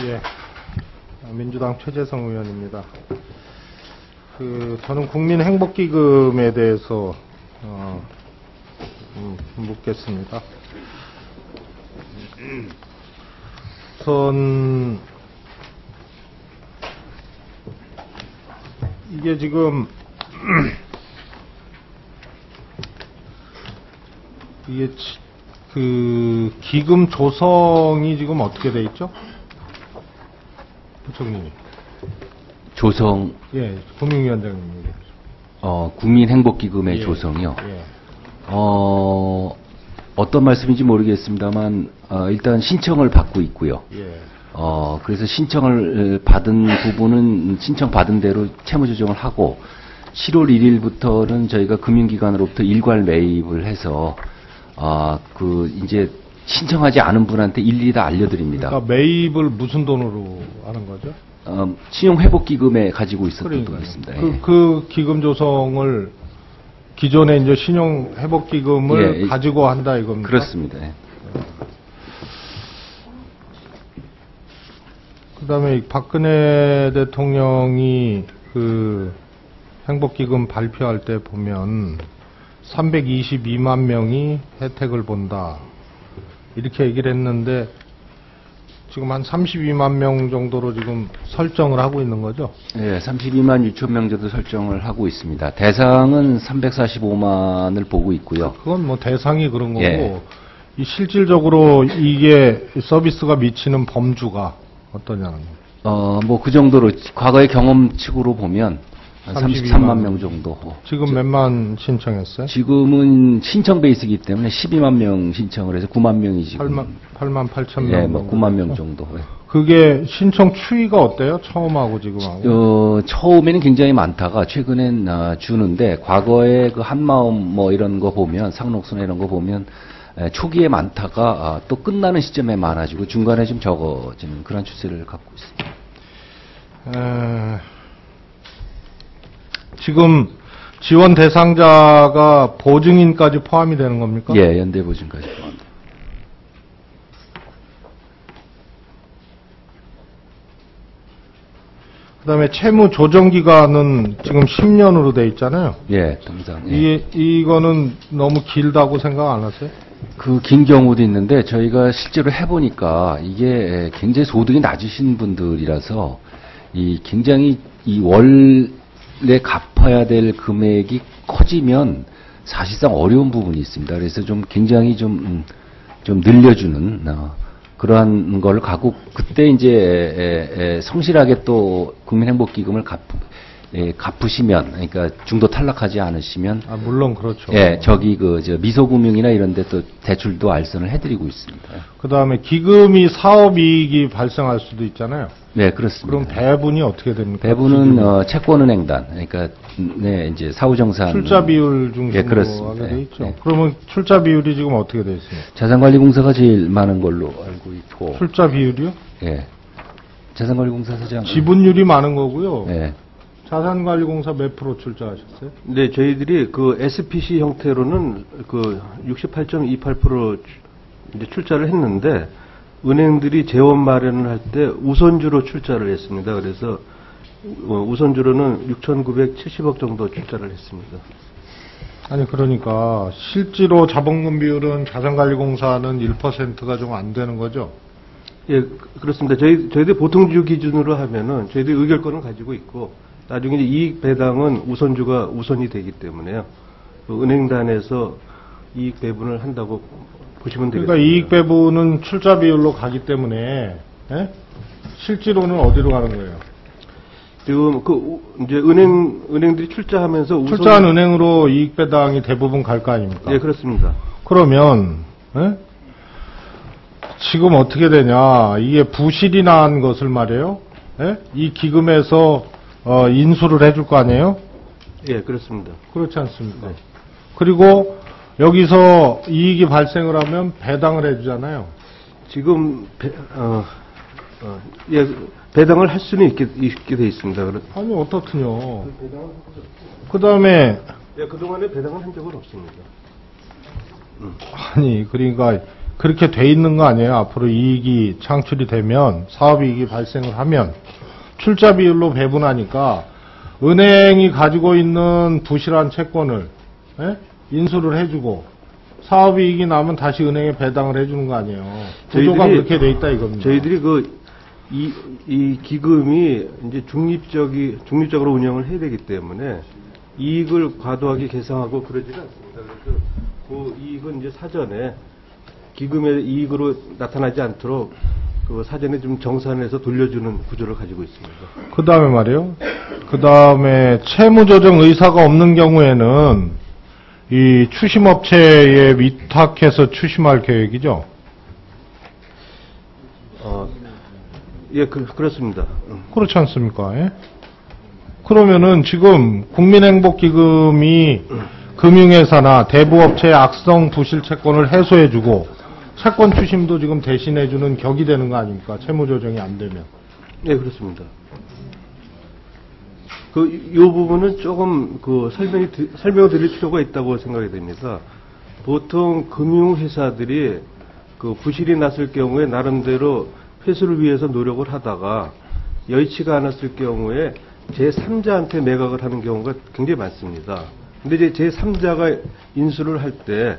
예, 민주당 최재성 의원입니다. 저는 국민행복기금에 대해서 묻겠습니다. 우선 이게 지금 이게 기금 조성이 지금 어떻게 돼 있죠? 부총리님. 조성. 예, 국민위원장님. 국민행복기금의 예, 조성이요. 예. 어떤 말씀인지 모르겠습니다만, 일단 신청을 받고 있고요. 예. 그래서 신청을 받은 부분은 신청 받은 대로 채무 조정을 하고, 7월 1일부터는 저희가 금융기관으로부터 일괄 매입을 해서, 이제 신청하지 않은 분한테 일일이 다 알려드립니다. 그러니까 매입을 무슨 돈으로 하는 거죠? 신용회복기금에 가지고 있었던 돈이 있습니다. 그 기금 조성을 기존에 이제 신용회복기금을 예, 가지고 한다 이겁니까? 그렇습니다. 예. 그다음에 박근혜 대통령이 그 행복기금 발표할 때 보면 322만 명이 혜택을 본다 이렇게 얘기를 했는데 지금 한 32만 명 정도로 지금 설정을 하고 있는 거죠? 네, 32만 6천 명 정도 설정을 하고 있습니다. 대상은 345만을 보고 있고요. 그건 뭐 대상이 그런 거고, 예. 이 실질적으로 이게 서비스가 미치는 범주가 어떠냐는 거예요. 뭐 그 정도로 과거의 경험칙으로 보면 한 33만 명 정도. 지금 몇만 신청했어요? 지금은 신청 베이스이기 때문에 12만 명 신청을 해서 9만 명이 지금. 8만 8천 명. 예, 뭐 9만 명 정도. 예. 그게 신청 추이가 어때요? 처음하고 지금하고? 처음에는 굉장히 많다가 최근엔 주는데 과거에 그 한마음 뭐 이런 거 보면 상록순 이런 거 보면 초기에 많다가 또 끝나는 시점에 많아지고 중간에 좀 적어지는 그런 추세를 갖고 있습니다. 지금 지원 대상자가 보증인까지 포함이 되는 겁니까? 예, 연대 보증까지 포함됩니다. 그다음에 채무 조정 기간은 지금 10년으로 돼 있잖아요. 예, 당장. 예. 이거는 너무 길다고 생각 안 하세요? 그 긴 경우도 있는데 저희가 실제로 해보니까 이게 굉장히 소득이 낮으신 분들이라서 이 굉장히 이 월에 갚아야 될 금액이 커지면 사실상 어려운 부분이 있습니다. 그래서 좀 굉장히 좀 늘려주는 그러한 걸 가고 그때 이제 성실하게 또 국민행복기금을 갚으시면 그러니까 중도 탈락하지 않으시면 물론 그렇죠. 예, 미소금융이나 이런 데 또 대출도 알선을 해드리고 있습니다. 그다음에 기금이 사업이익이 발생할 수도 있잖아요. 네, 그렇습니다. 그럼 배분이 어떻게 됩니까? 배분은 채권은행단, 그러니까 네 이제 사후정산 출자 비율 중심으로 예, 그렇습니다. 하게 돼 있죠. 네. 그러면 출자 비율이 지금 어떻게 돼 있습니까? 자산관리공사가 제일 많은 걸로 알고 있고. 출자 비율이요? 예. 자산관리공사 사장. 지분율이 많은 거고요. 예. 자산관리공사 몇 프로 출자하셨어요? 네, 저희들이 그 SPC 형태로는 그 68.28% 이제 출자를 했는데 은행들이 재원 마련을 할 때 우선주로 출자를 했습니다. 그래서 우선주로는 6,970억 정도 출자를 했습니다. 아니 그러니까 실제로 자본금 비율은 자산관리공사는 1%가 좀 안 되는 거죠? 예, 그렇습니다. 저희들 보통주 기준으로 하면은 저희들 의결권을 가지고 있고 나중에 이익 배당은 우선주가 우선이 되기 때문에요. 은행단에서 이익 배분을 한다고 보시면 되겠습니다. 그러니까 이익 배분은 출자 비율로 가기 때문에 예? 실제로는 어디로 가는 거예요? 지금 이제 은행들이 출자하면서 출자한 은행으로 이익 배당이 대부분 갈 거 아닙니까? 예, 그렇습니다. 그러면 예? 지금 어떻게 되냐? 이게 부실이 난 것을 말이에요. 예? 이 기금에서 인수를 해줄 거 아니에요? 예, 그렇습니다. 그렇지 않습니까? 네. 그리고 여기서 이익이 발생을 하면 배당을 해주잖아요. 지금 예, 배당을 할 수는 있게 돼 있습니다. 아니 어떻군요. 그 다음에 예, 그동안에 배당을 한 적은 없습니다. 아니 그러니까 그렇게 돼 있는 거 아니에요? 앞으로 이익이 창출이 되면, 사업이익이 발생을 하면, 출자 비율로 배분하니까, 은행이 가지고 있는 부실한 채권을, 예? 인수를 해주고, 사업이익이 나면 다시 은행에 배당을 해주는 거 아니에요? 구조가 그렇게 돼 있다 이겁니다. 저희들이 이 기금이 이제 중립적으로 운영을 해야 되기 때문에 이익을 과도하게 계상하고 그러지는 않습니다. 그래서 그 이익은 이제 사전에 기금의 이익으로 나타나지 않도록 그 사전에 좀 정산해서 돌려주는 구조를 가지고 있습니다. 그 다음에 말이에요. 그 다음에 채무조정 의사가 없는 경우에는 이 추심업체에 위탁해서 추심할 계획이죠? 예, 그렇습니다. 그렇지 않습니까? 예? 그러면은 지금 국민행복기금이 금융회사나 대부업체의 악성 부실 채권을 해소해주고 채권 추심도 지금 대신해주는 격이 되는 거 아닙니까? 채무조정이 안 되면. 네, 그렇습니다. 요 부분은 조금 설명을 드릴 필요가 있다고 생각이 됩니다. 보통 금융회사들이 그 부실이 났을 경우에 나름대로 회수를 위해서 노력을 하다가 여의치가 않았을 경우에 제3자한테 매각을 하는 경우가 굉장히 많습니다. 근데 이제 제3자가 인수를 할 때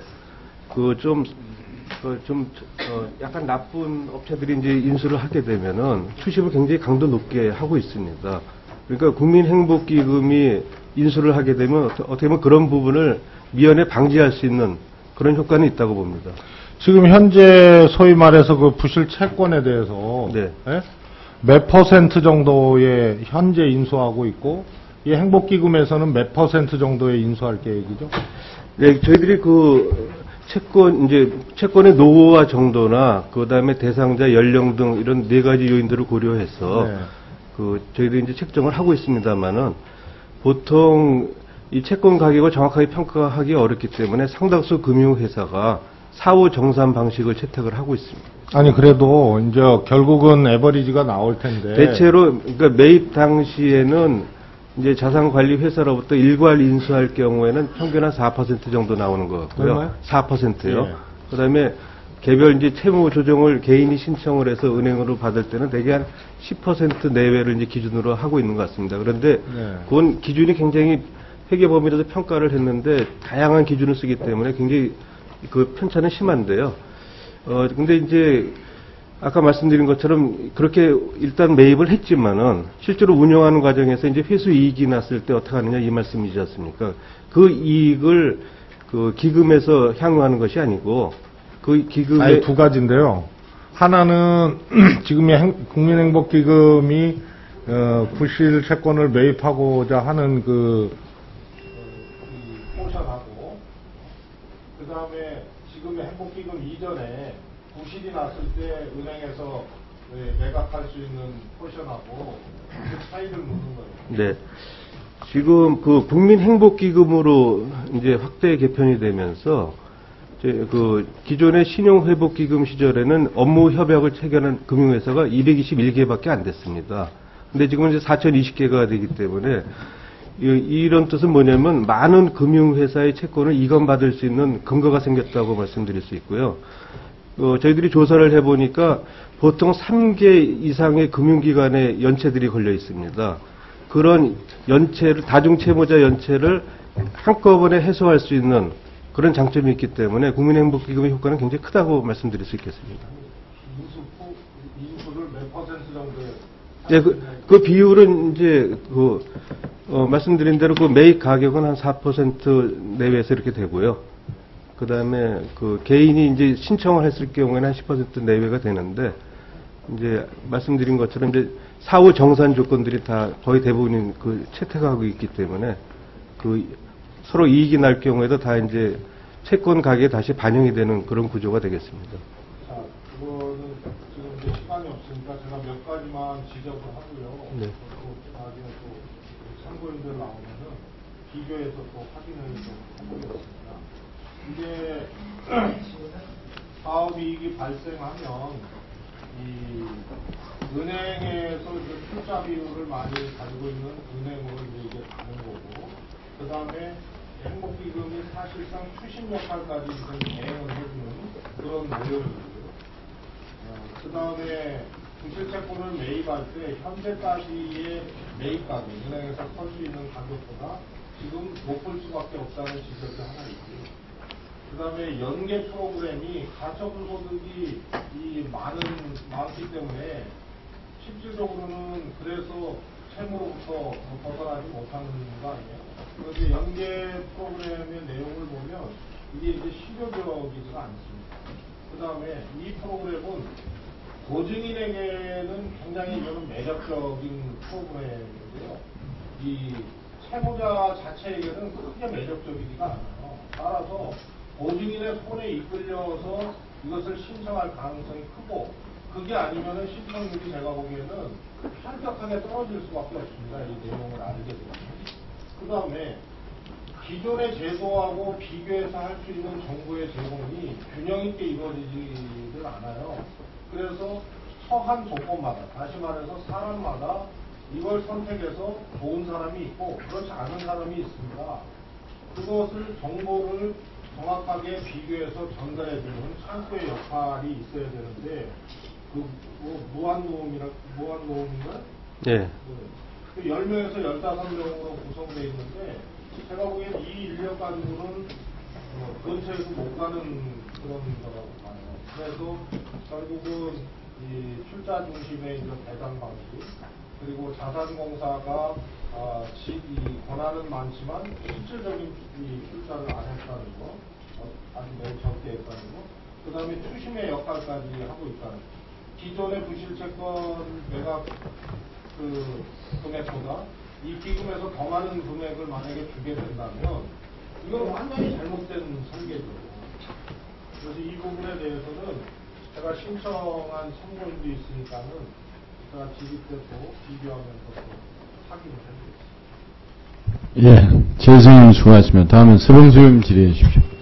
약간 나쁜 업체들이 이제 인수를 하게 되면은 추심을 굉장히 강도 높게 하고 있습니다. 그러니까 국민행복기금이 인수를 하게 되면 어떻게 보면 그런 부분을 미연에 방지할 수 있는 그런 효과는 있다고 봅니다. 지금 현재 소위 말해서 그 부실 채권에 대해서 네. 예? 몇 퍼센트 정도의 현재 인수하고 있고 이 행복기금에서는 몇 퍼센트 정도의 인수할 계획이죠? 네, 저희들이 채권의 노후화 정도나 그다음에 대상자 연령 등 이런 네 가지 요인들을 고려해서 네. 저희들이 이제 책정을 하고 있습니다만은 보통 이 채권 가격을 정확하게 평가하기 어렵기 때문에 상당수 금융회사가 사후 정산 방식을 채택을 하고 있습니다. 아니 그래도 이제 결국은 에버리지가 나올 텐데 대체로 그러니까 매입 당시에는 이제 자산관리회사로부터 일괄 인수할 경우에는 평균 한 4% 정도 나오는 것 같고요. 얼마요? 4%요. 예. 그다음에 개별 이제 채무 조정을 개인이 신청을 해서 은행으로 받을 때는 대개 한 10% 내외를 이제 기준으로 하고 있는 것 같습니다. 그런데 네. 그건 기준이 굉장히 회계 범위에서 평가를 했는데 다양한 기준을 쓰기 때문에 굉장히 그 편차는 심한데요. 근데 이제 아까 말씀드린 것처럼 그렇게 일단 매입을 했지만은 실제로 운영하는 과정에서 이제 회수 이익이 났을 때 어떻게 하느냐 이 말씀이지 않습니까? 그 이익을 그 기금에서 향유하는 것이 아니고 그 기금의 아니 두 가지인데요. 하나는 지금의 국민행복기금이 부실 채권을 매입하고자 하는 포션하고 그 다음에 지금의 행복기금 이전에 부실이 났을 때 은행에서 매각할 수 있는 포션하고 그 차이를 묻는 거예요. 네. 지금 그 국민행복기금으로 이제 확대 개편이 되면서 기존의 신용회복기금 시절에는 업무 협약을 체결한 금융회사가 221개밖에 안 됐습니다. 근데 지금은 이제 4,020개가 되기 때문에 이런 뜻은 뭐냐면 많은 금융회사의 채권을 이관받을 수 있는 근거가 생겼다고 말씀드릴 수 있고요. 저희들이 조사를 해보니까 보통 3개 이상의 금융기관의 연체들이 걸려 있습니다. 그런 연체를, 다중채무자 연체를 한꺼번에 해소할 수 있는 그런 장점이 있기 때문에 국민행복기금의 효과는 굉장히 크다고 말씀드릴 수 있겠습니다. 인수를 몇 퍼센트 정도에? 네, 그 비율은 이제 말씀드린 대로 그 매입 가격은 한 4% 내외에서 이렇게 되고요. 그 다음에 개인이 이제 신청을 했을 경우에는 한 10% 내외가 되는데, 이제 말씀드린 것처럼 이제 사후 정산 조건들이 다 거의 대부분인 채택하고 있기 때문에 서로 이익이 날 경우에도 다 이제 채권 가격에 다시 반영이 되는 그런 구조가 되겠습니다. 자, 그거는 지금 이제 시간이 없으니까 제가 몇 가지만 지적을 하고요. 네. 나중에 또 참고인들 나오면은 비교해서 또 확인을 좀 해보겠습니다. 이게 사업이익이 발생하면 이 은행에서 이제 투자 비율을 많이 가지고 있는 은행으로 이제 가는 거고, 그 다음에 행복기금이 사실상 추심 역할까지 좀 대행을 해주는 그런 내용이고요. 그 다음에 부실채권을 매입할 때 현재까지의 매입 가격, 은행에서 설 수 있는 가격보다 지금 높을 수밖에 없다는 지적이 하나 있고요. 그 다음에 연계 프로그램이 가처분소득이 많기 때문에 실질적으로는 그래서 채무로부터 벗어나지 못하는 거 아니에요. 그런데 연계 프로그램의 내용을 보면 이게 이제 실효적이지가 않습니다. 그 다음에 이 프로그램은 보증인에게는 굉장히 이거는 매력적인 프로그램인데요. 이 채무자 자체에게는 크게 매력적이지가 않아요. 따라서 보증인의 손에 이끌려서 이것을 신청할 가능성이 크고, 그게 아니면은 신청률이 제가 보기에는 현격하게 떨어질 수밖에 없습니다. 이 내용을 알게 되면. 그 다음에 기존의 제도하고 비교해서 할 수 있는 정부의 제공이 균형 있게 이루어지지를 않아요. 그래서 처한 조건마다, 다시 말해서 사람마다 이걸 선택해서 좋은 사람이 있고 그렇지 않은 사람이 있습니다. 그것을 정보를 정확하게 비교해서 전달해주는 창구의 역할이 있어야 되는데, 무한노음인가? 네. 그 10명에서 15명으로 구성되어 있는데, 제가 보기엔 이 인력 가지고는 근처에서 못 가는 그런 거라고 봐요. 그래서 결국은 이 출자 중심의 이런 배당 방식, 그리고 자산공사가 이 권한은 많지만 실질적인 이 출자를 안 했다는 거, 아주 매우 적게 했다는 거, 그 다음에 추심의 역할까지 하고 있다는 거. 기존의 부실채권 매각 그 금액보다 이 기금에서 더 많은 금액을 만약에 주게 된다면 이건 완전히 잘못된 설계죠. 그래서 이 부분에 대해서는 제가 신청한 참고인도 있으니까는 제가 지급 때도 비교하면서 또 확인을 해드리겠습니다. 예, 재수님 수고하셨습니다. 다음은 서병수 의원 질의해 주십시오.